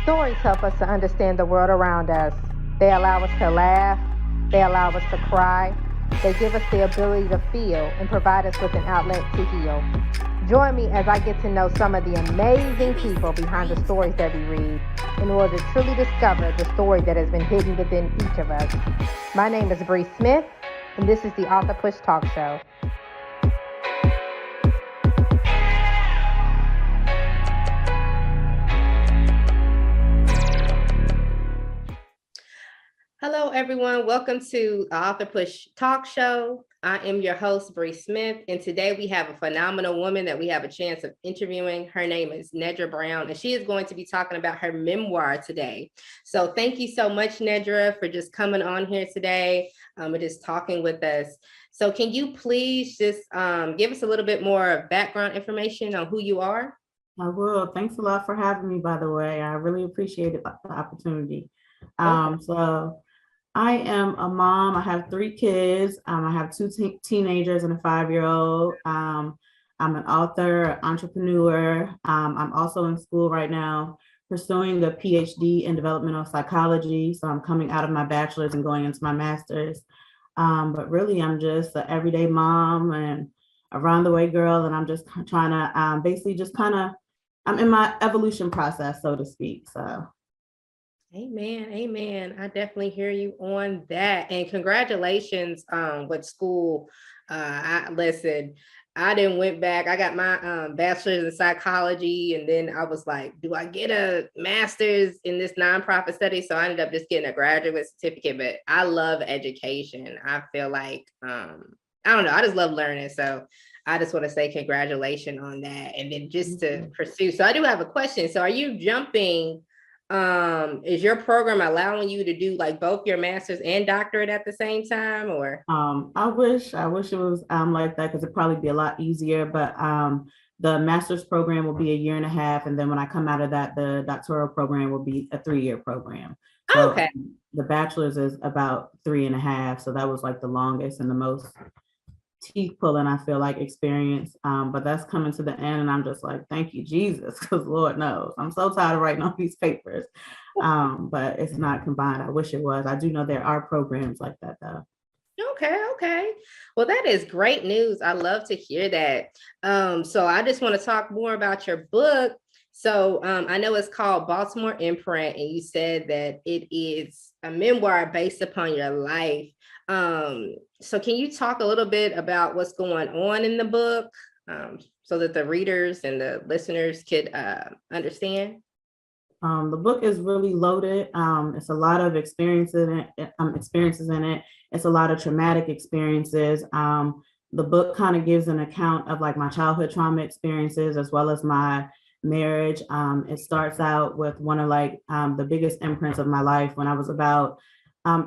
Stories help us to understand the world around us. They allow us to laugh. They allow us to cry. They give us the ability to feel and provide us with an outlet to heal. Join me as I get to know some of the amazing people behind the stories that we read in order to truly discover the story that has been hidden within each of us. My name is Bree Smith, and this is the AuthorPush Talkshow. Hello, everyone. Welcome to AuthorPush Talkshow. I am your host, Bree Smith, and today we have a phenomenal woman that we have a chance of interviewing. Her name is Nedra Brown, and she is going to be talking about her memoir today. So thank you so much, Nedra, for just coming on here today and just talking with us. So can you please just give us a little bit more background information on who you are? I will. Thanks a lot for having me, by the way. I really appreciate the opportunity. So I am a mom. I have 3 kids. I have 2 teenagers and a 5-year-old. I'm an author, entrepreneur. I'm also in school right now, pursuing a PhD in developmental psychology. So I'm coming out of my bachelor's and going into my master's. But really, I'm just an everyday mom and around the way girl. And I'm just trying to basically just I'm in my evolution process, so to speak. So. Amen. Amen. I definitely hear you on that. And congratulations with school. I didn't went back. I got my bachelor's in psychology, and then I was like, do I get a master's in this nonprofit study? So I ended up just getting a graduate certificate, but I love education. I feel like, I don't know, I just love learning. So I just want to say congratulations on that. And then just to pursue. So I do have a question. So are you jumping? Is your program allowing you to do like both your master's and doctorate at the same time, or? I wish it was like that, because it'd probably be a lot easier. But the master's program will be 1.5 years, and then when I come out of that, the doctoral program will be a 3-year program. So, okay. The bachelor's is about 3.5, so that was like the longest and the most teeth pulling, I feel like, experience. But that's coming to the end, and I'm just like, thank you, Jesus, because Lord knows I'm so tired of writing all these papers. But it's not combined. I wish it was. I do know there are programs like that, though. Okay. Well, that is great news. I love to hear that. So I just want to talk more about your book. So I know it's called Baltimore Imprint, and you said that it is a memoir based upon your life. So can you talk a little bit about what's going on in the book, so that the readers and the listeners could understand? The book is really loaded. It's a lot of experiences in it. It's a lot of traumatic experiences. The book kind of gives an account of like my childhood trauma experiences as well as my marriage. It starts out with one of like the biggest imprints of my life. When I was about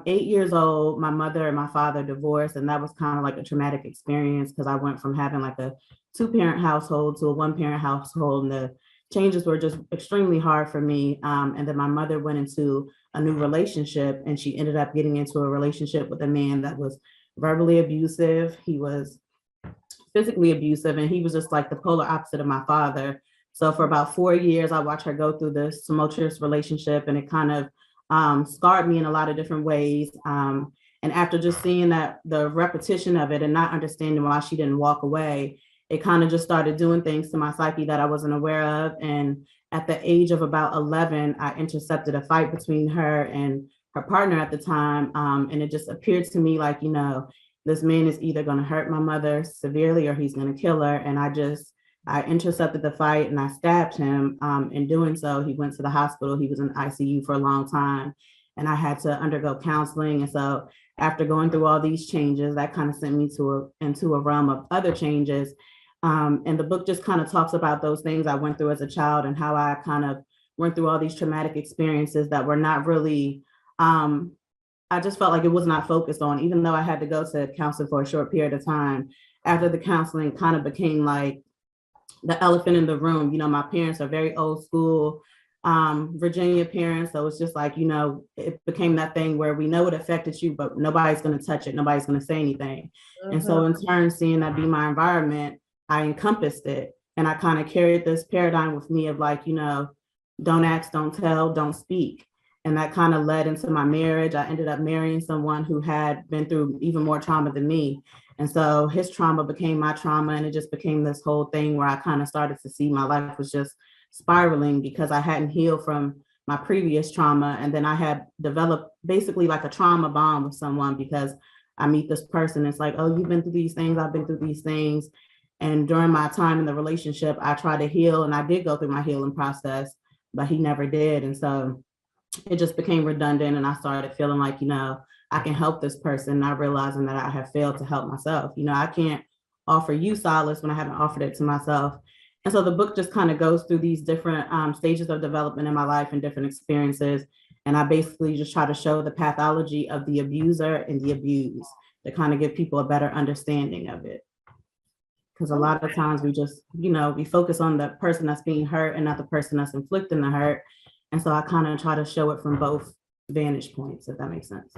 8 years old, my mother and my father divorced, and that was kind of like a traumatic experience, because I went from having like a 2-parent household to a 1-parent household, and the changes were just extremely hard for me. And then my mother went into a new relationship, and she ended up getting into a relationship with a man that was verbally abusive. He was physically abusive, and he was just like the polar opposite of my father. So for about 4 years, I watched her go through this tumultuous relationship, and it kind of scarred me in a lot of different ways. And after just seeing that, the repetition of it and not understanding why she didn't walk away, it kind of just started doing things to my psyche that I wasn't aware of. And at the age of about 11, I intercepted a fight between her and her partner at the time. And it just appeared to me like, this man is either going to hurt my mother severely or he's going to kill her. And I intercepted the fight and I stabbed him. In doing so, he went to the hospital. He was in ICU for a long time, and I had to undergo counseling. And so after going through all these changes, that kind of sent me into a realm of other changes. And the book just kind of talks about those things I went through as a child and how I kind of went through all these traumatic experiences that were not really, I just felt like it was not focused on, even though I had to go to counseling for a short period of time. After the counseling kind of became like the elephant in the room. My parents are very old school Virginia parents. So it's just like, it became that thing where we know it affected you, but nobody's going to touch it. Nobody's going to say anything. And so in turn, seeing that be my environment, I encompassed it. And I kind of carried this paradigm with me of like, don't ask, don't tell, don't speak. And that kind of led into my marriage. I ended up marrying someone who had been through even more trauma than me. And so his trauma became my trauma. And it just became this whole thing where I kind of started to see my life was just spiraling because I hadn't healed from my previous trauma. And then I had developed basically like a trauma bond with someone because I meet this person. It's like, oh, you've been through these things. I've been through these things. And during my time in the relationship, I tried to heal and I did go through my healing process, but he never did. And so it just became redundant. And I started feeling like, I can help this person, not realizing that I have failed to help myself. I can't offer you solace when I haven't offered it to myself. And so the book just kind of goes through these different stages of development in my life and different experiences. And I basically just try to show the pathology of the abuser and the abused to kind of give people a better understanding of it. Because a lot of times we just, we focus on the person that's being hurt and not the person that's inflicting the hurt. And so I kind of try to show it from both vantage points, if that makes sense.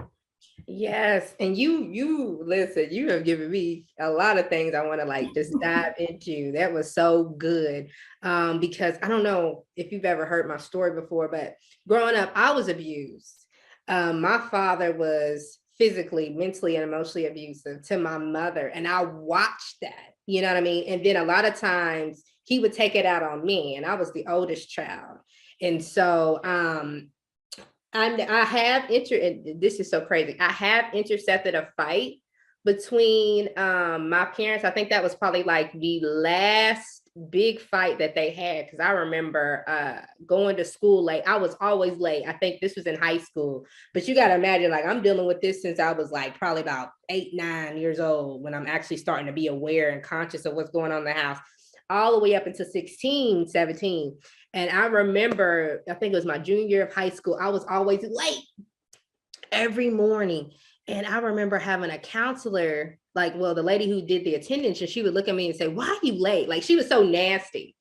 Yes. And you listen, you have given me a lot of things I want to like just dive into. That was so good. Because I don't know if you've ever heard my story before, but growing up, I was abused. My father was physically, mentally, and emotionally abusive to my mother. And I watched that, you know what I mean? And then a lot of times he would take it out on me, and I was the oldest child. And so I have this is so crazy. I have intercepted a fight between my parents. I think that was probably like the last big fight that they had, because I remember going to school late. I was always late. I think this was in high school, but you got to imagine, like, I'm dealing with this since I was like probably about 8-9 years old, when I'm actually starting to be aware and conscious of what's going on in the house, all the way up until 16, 17. And I remember, I think it was my junior year of high school, I was always late every morning. And I remember having a counselor, like, well, the lady who did the attendance, and she would look at me and say, why are you late? Like, she was so nasty.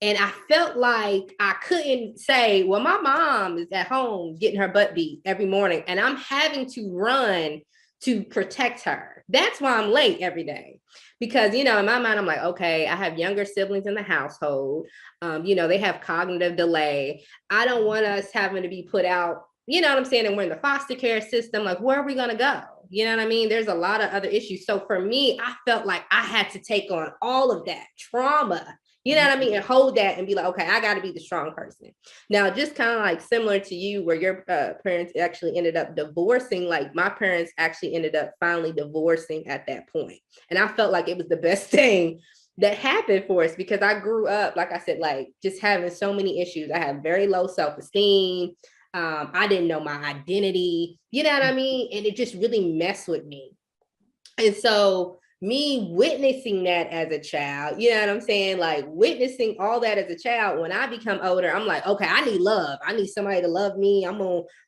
And I felt like I couldn't say, well, my mom is at home getting her butt beat every morning, and I'm having to run to protect her. That's why I'm late every day. Because, in my mind, I'm like, okay, I have younger siblings in the household. They have cognitive delay. I don't want us having to be put out, you know what I'm saying? And we're in the foster care system. Like, where are we going to go? You know what I mean? There's a lot of other issues. So for me, I felt like I had to take on all of that trauma, you know what I mean? And hold that and be like, okay, I got to be the strong person. Now, just kind of like similar to you, where your parents actually ended up divorcing, like my parents actually ended up finally divorcing at that point. And I felt like it was the best thing that happened for us, because I grew up, like I said, like just having so many issues. I have very low self-esteem. I didn't know my identity, you know what I mean? And it just really messed with me. And so me witnessing that as a child, you know what I'm saying? Like witnessing all that as a child, when I become older, I'm like, okay, I need love. I need somebody to love me.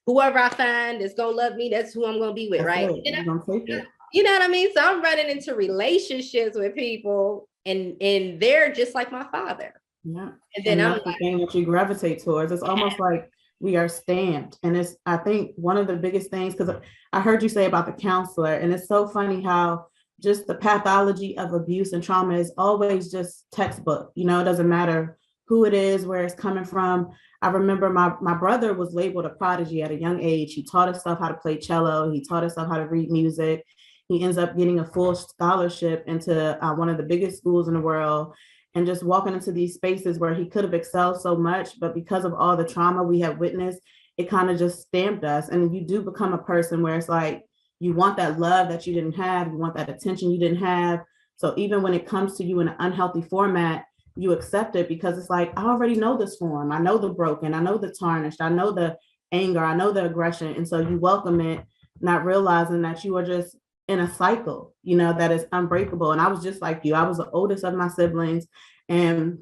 Whoever I find that's going to love me, that's who I'm going to be with, That's right? You're gonna take it. You know what I mean? So I'm running into relationships with people, and they're just like my father. Yeah. And then that's the thing that you gravitate towards. It's almost like we are stamped. And I think one of the biggest things, because I heard you say about the counselor, and it's so funny how just the pathology of abuse and trauma is always just textbook. It doesn't matter who it is, where it's coming from. I remember my brother was labeled a prodigy at a young age. He taught himself how to play cello. He taught himself how to read music. He ends up getting a full scholarship into one of the biggest schools in the world, and just walking into these spaces where he could have excelled so much, but because of all the trauma we have witnessed, it kind of just stamped us. And you do become a person where it's like, you want that love that you didn't have, you want that attention you didn't have. So even when it comes to you in an unhealthy format, you accept it because it's like, I already know this form. I know the broken, I know the tarnished, I know the anger, I know the aggression. And so you welcome it, not realizing that you are just in a cycle, that is unbreakable. And I was just like you. I was the oldest of my siblings, and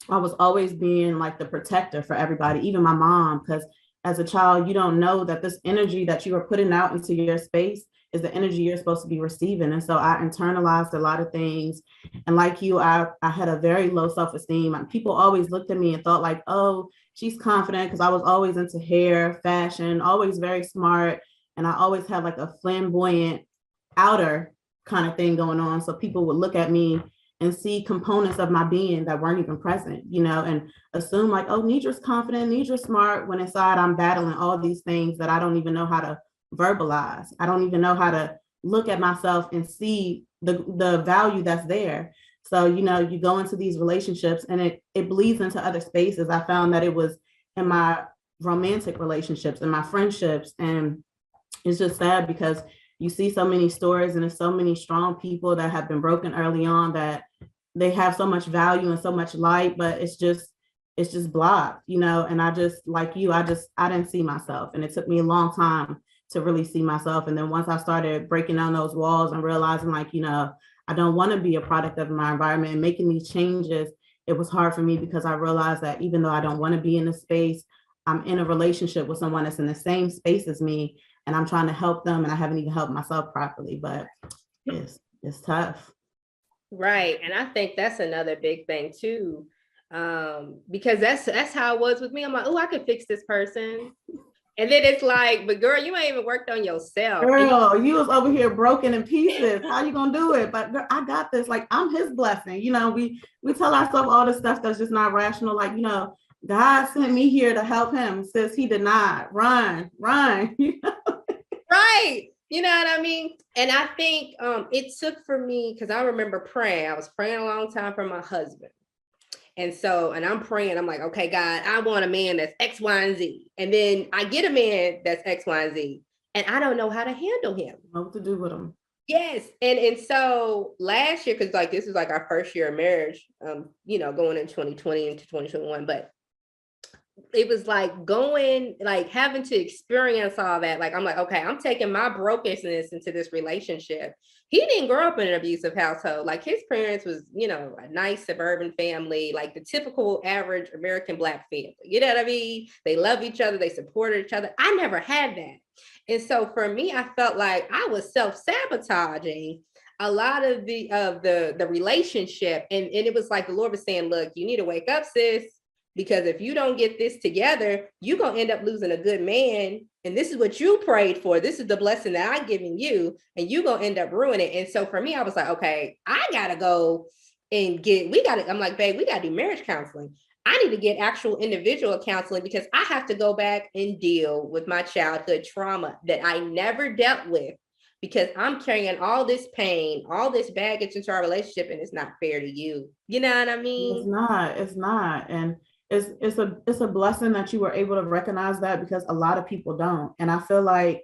I was always being like the protector for everybody, even my mom, because as a child, you don't know that this energy that you are putting out into your space is the energy you're supposed to be receiving. And so I internalized a lot of things. And like you, I had a very low self-esteem. People always looked at me and thought like, oh, she's confident, because I was always into hair, fashion, always very smart. And I always had like a flamboyant outer kind of thing going on. So people would look at me and see components of my being that weren't even present, and assume like, oh, Nedra's confident, Nedra's smart, when inside I'm battling all these things that I don't even know how to verbalize. I don't even know how to look at myself and see the value that's there. So, you go into these relationships and it bleeds into other spaces. I found that it was in my romantic relationships and my friendships. And it's just sad because you see so many stories and there's so many strong people that have been broken early on, that they have so much value and so much light, but it's just blocked, and I just, like you, I didn't see myself. And it took me a long time to really see myself. And then once I started breaking down those walls and realizing like, I don't want to be a product of my environment, and making these changes, it was hard for me because I realized that even though I don't want to be in this space, I'm in a relationship with someone that's in the same space as me, and I'm trying to help them, and I haven't even helped myself properly, but it's tough. Right. And I think that's another big thing too. Because that's how it was with me. I'm like, oh, I could fix this person. And then it's like, but girl, you ain't even worked on yourself. Girl, you was over here broken in pieces. How you gonna do it? But girl, I got this. Like, I'm his blessing. We tell ourselves all this stuff that's just not rational. Like, God sent me here to help him. Says he did not. Run. Right. You know what I mean? And I think it took for me, because I remember praying. I was praying a long time for my husband. And I'm praying, I'm like, okay, God, I want a man that's X, Y, and Z. And then I get a man that's X, Y, and Z, and I don't know how to handle him. What to do with him. Yes. And so last year, because like this is like our first year of marriage, going in 2020 into 2021, but it was like having to experience all that. Like, I'm like, okay, I'm taking my brokenness into this relationship. He didn't grow up in an abusive household. Like, his parents was, a nice suburban family, like the typical average American Black family. You know what I mean? They love each other. They supported each other. I never had that. And so for me, I felt like I was self-sabotaging a lot of the relationship. And it was like the Lord was saying, look, you need to wake up, sis. Because if you don't get this together, you're going to end up losing a good man. And this is what you prayed for. This is the blessing that I'm giving you. And you're going to end up ruining it. And so for me, I was like, okay, I got to go and I'm like, babe, we got to do marriage counseling. I need to get actual individual counseling, because I have to go back and deal with my childhood trauma that I never dealt with, because I'm carrying all this pain, all this baggage into our relationship, and it's not fair to you. You know what I mean? It's not. And it's a blessing that you were able to recognize that, because a lot of people don't. And I feel like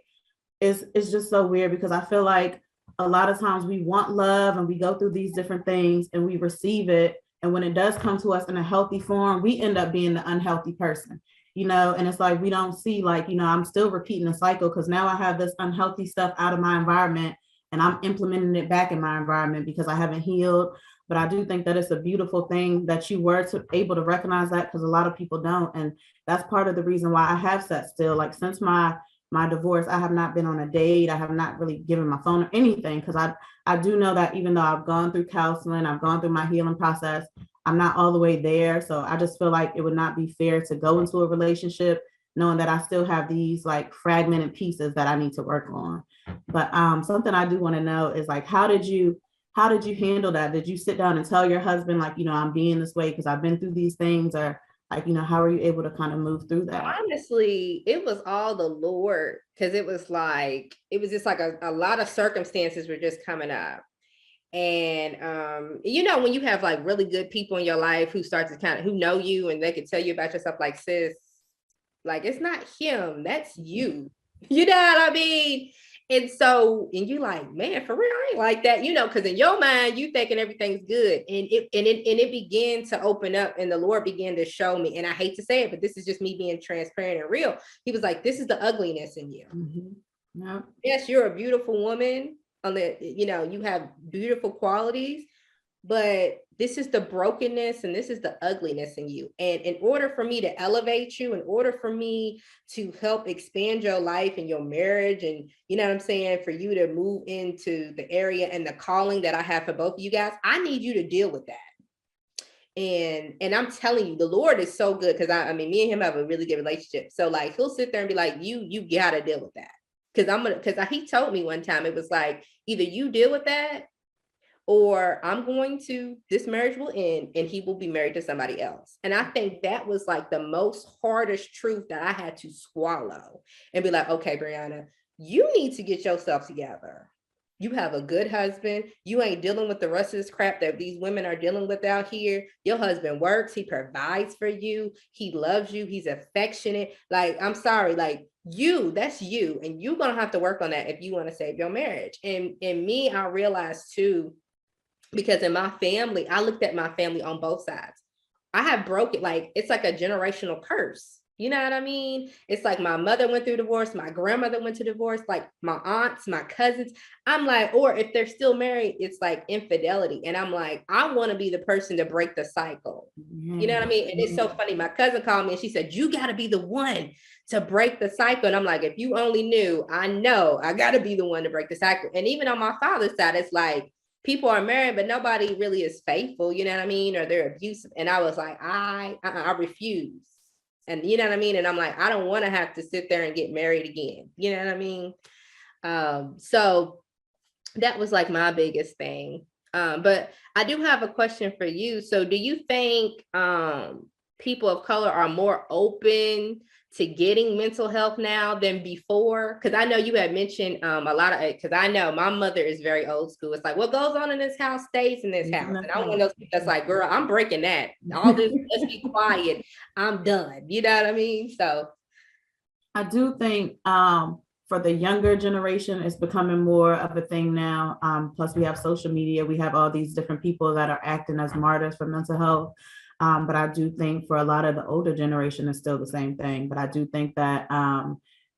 it's just so weird, because I feel like a lot of times we want love and we go through these different things and we receive it. And when it does come to us in a healthy form, we end up being the unhealthy person, and it's like, we don't see like, I'm still repeating the cycle, because now I have this unhealthy stuff out of my environment and I'm implementing it back in my environment because I haven't healed. But I do think that it's a beautiful thing that you were able to recognize that, because a lot of people don't. And that's part of the reason why I have sat still. Like, since my divorce, I have not been on a date. I have not really given my phone or anything, because I do know that even though I've gone through counseling, I've gone through my healing process, I'm not all the way there. So I just feel like it would not be fair to go into a relationship knowing that I still have these like fragmented pieces that I need to work on. But something I do want to know is like, how did you handle that? Did you sit down and tell your husband, like, I'm being this way because I've been through these things? Or like, how are you able to kind of move through that? Honestly, it was all the Lord, because it was just like a lot of circumstances were just coming up. And when you have like really good people in your life who start to who know you, and they can tell you about yourself, like, sis, like, it's not him, that's you. You know what I mean? And you like, man, for real, I ain't like that, because in your mind, you thinking everything's good. And it began to open up, and the Lord began to show me, and I hate to say it, but this is just me being transparent and real. He was like, this is the ugliness in you. Mm-hmm. Yep. Yes, you're a beautiful woman. You have beautiful qualities, but this is the brokenness and this is the ugliness in you. And in order for me to elevate you, in order for me to help expand your life and your marriage, and you know what I'm saying, for you to move into the area and the calling that I have for both of you guys, I need you to deal with that. And I'm telling you, the Lord is so good, because I mean, me and him have a really good relationship. So like, he'll sit there and be like, you gotta deal with that. Because he told me one time, it was like, either you deal with that or I'm going to, this marriage will end and he will be married to somebody else. And I think that was like the most hardest truth that I had to swallow and be like, okay, Brianna, you need to get yourself together. You have a good husband. You ain't dealing with the rest of this crap that these women are dealing with out here. Your husband works. He provides for you. He loves you. He's affectionate. Like, I'm sorry, like that's you. And you're going to have to work on that if you want to save your marriage. And me, I realized too, because in my family, I looked at my family on both sides. I have broken, like, it's like a generational curse. You know what I mean? It's like my mother went through divorce, my grandmother went to divorce, like my aunts, my cousins. I'm like, or if they're still married, it's like infidelity. And I'm like, I want to be the person to break the cycle. You know what I mean? And it's so funny. My cousin called me and she said, you got to be the one to break the cycle. And I'm like, if you only knew, I know I got to be the one to break the cycle. And even on my father's side, it's like, people are married, but nobody really is faithful, you know what I mean? Or they're abusive. And I was like, I refuse. And you know what I mean? And I'm like, I don't want to have to sit there and get married again. You know what I mean? So that was like my biggest thing. But I do have a question for you. So do you think people of color are more open to getting mental health now than before? Because I know you had mentioned a lot of, because I know my mother is very old school. It's like, what goes on in this house stays in this house. And I'm one of those people that's like, girl, I'm breaking that. All this, let's be quiet. I'm done. You know what I mean? So I do think for the younger generation, it's becoming more of a thing now. Plus, we have social media. We have all these different people that are acting as martyrs for mental health. But I do think for a lot of the older generation, it's still the same thing. But I do think that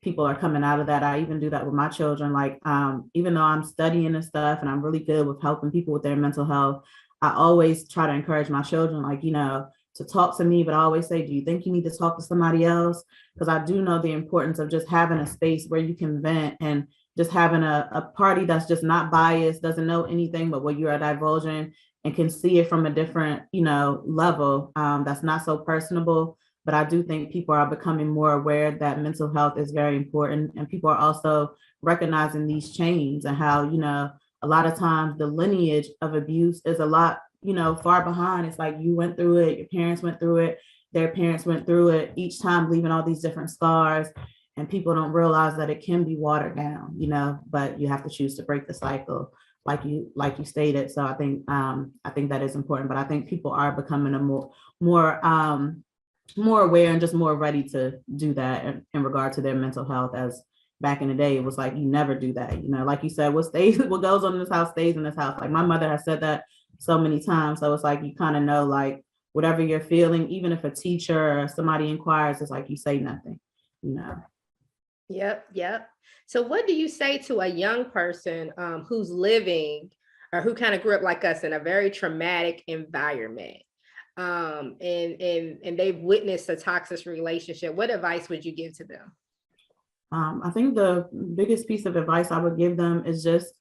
people are coming out of that. I even do that with my children. Like, even though I'm studying and stuff and I'm really good with helping people with their mental health, I always try to encourage my children, like, to talk to me, but I always say, do you think you need to talk to somebody else? Because I do know the importance of just having a space where you can vent and just having a party that's just not biased, doesn't know anything but what you are divulging and can see it from a different, level that's not so personable. But I do think people are becoming more aware that mental health is very important. And people are also recognizing these chains and how, a lot of times the lineage of abuse is a lot far behind. It's like you went through it, your parents went through it, their parents went through it, each time leaving all these different scars. And people don't realize that it can be watered down, but you have to choose to break the cycle, like you stated. So I think that is important. But I think people are becoming a more aware and just more ready to do that in regard to their mental health. As back in the day, it was like you never do that. Like you said, what goes on in this house stays in this house. Like my mother has said that so many times. So it's like you kind of know, like whatever you're feeling, even if a teacher or somebody inquires, it's like you say nothing. Yep. So what do you say to a young person who's living or who kind of grew up like us in a very traumatic environment, and they've witnessed a toxic relationship? What advice would you give to them? I think the biggest piece of advice I would give them is just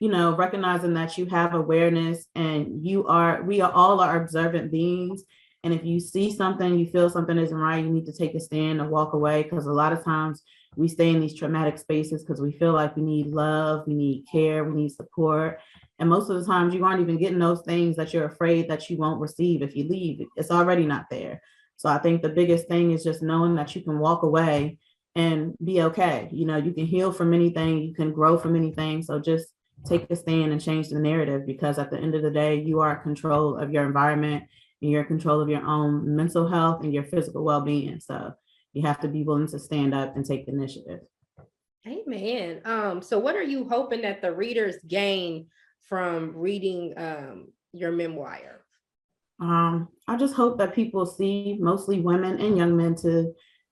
recognizing that you have awareness and we all are observant beings. And if you see something, you feel something isn't right, you need to take a stand and walk away. Because a lot of times we stay in these traumatic spaces because we feel like we need love, we need care, we need support. And most of the times you aren't even getting those things that you're afraid that you won't receive if you leave. It's already not there. So I think the biggest thing is just knowing that you can walk away and be okay. You can heal from anything, you can grow from anything. So just take a stand and change the narrative, because at the end of the day, you are in control of your environment and you're in control of your own mental health and your physical well-being. So you have to be willing to stand up and take initiative. Amen. So what are you hoping that the readers gain from reading your memoir? I just hope that people see, mostly women and young men,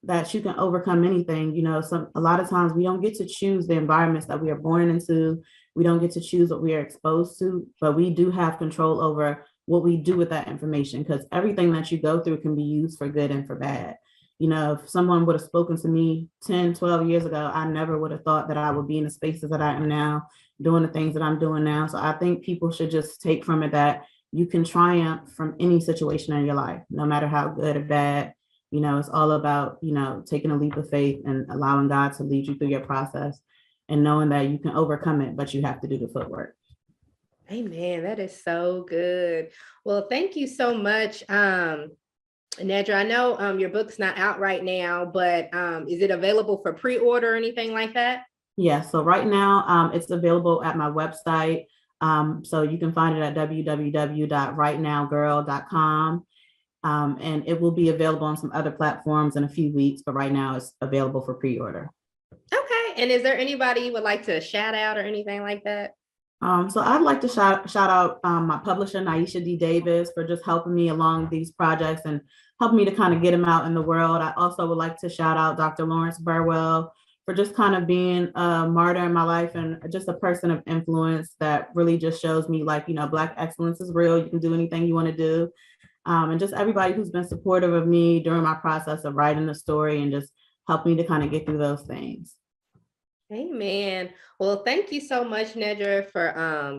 that you can overcome anything. A lot of times we don't get to choose the environments that we are born into. We don't get to choose what we are exposed to, but we do have control over what we do with that information, because everything that you go through can be used for good and for bad. If someone would have spoken to me 10, 12 years ago, I never would have thought that I would be in the spaces that I am now, doing the things that I'm doing now. So I think people should just take from it that you can triumph from any situation in your life, no matter how good or bad. It's all about, taking a leap of faith and allowing God to lead you through your process and knowing that you can overcome it, but you have to do the footwork. Amen. That is so good. Well, thank you so much, Nedra. I know your book's not out right now, but is it available for pre-order or anything like that? Yeah, so right now it's available at my website. So you can find it at www.rightnowgirl.com. And it will be available on some other platforms in a few weeks, but right now it's available for pre-order. Okay. And is there anybody you would like to shout out or anything like that? So I'd like to shout out my publisher, Naisha D. Davis, for just helping me along these projects and helping me to kind of get them out in the world. I also would like to shout out Dr. Lawrence Burwell for just kind of being a martyr in my life and just a person of influence that really just shows me like, Black excellence is real. You can do anything you want to do. And just everybody who's been supportive of me during my process of writing the story and just help me to kind of get through those things. Amen. Well, thank you so much, Nedra, for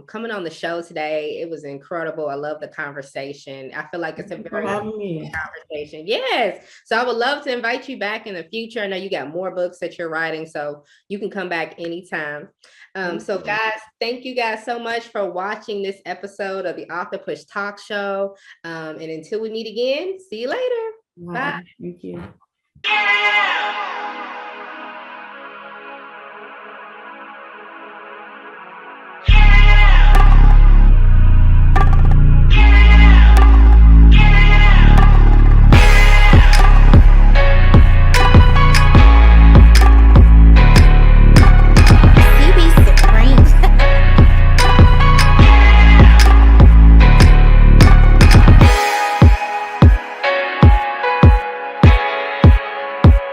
coming on the show today. It was incredible. I love the conversation. I feel like it's a Thank you for very having me. conversation. Yes. So I would love to invite you back in the future. I know you got more books that you're writing, so you can come back anytime. So guys, thank you guys so much for watching this episode of the AuthorPush Talk Show. And until we meet again, see you later. Bye. Thank you. Yeah.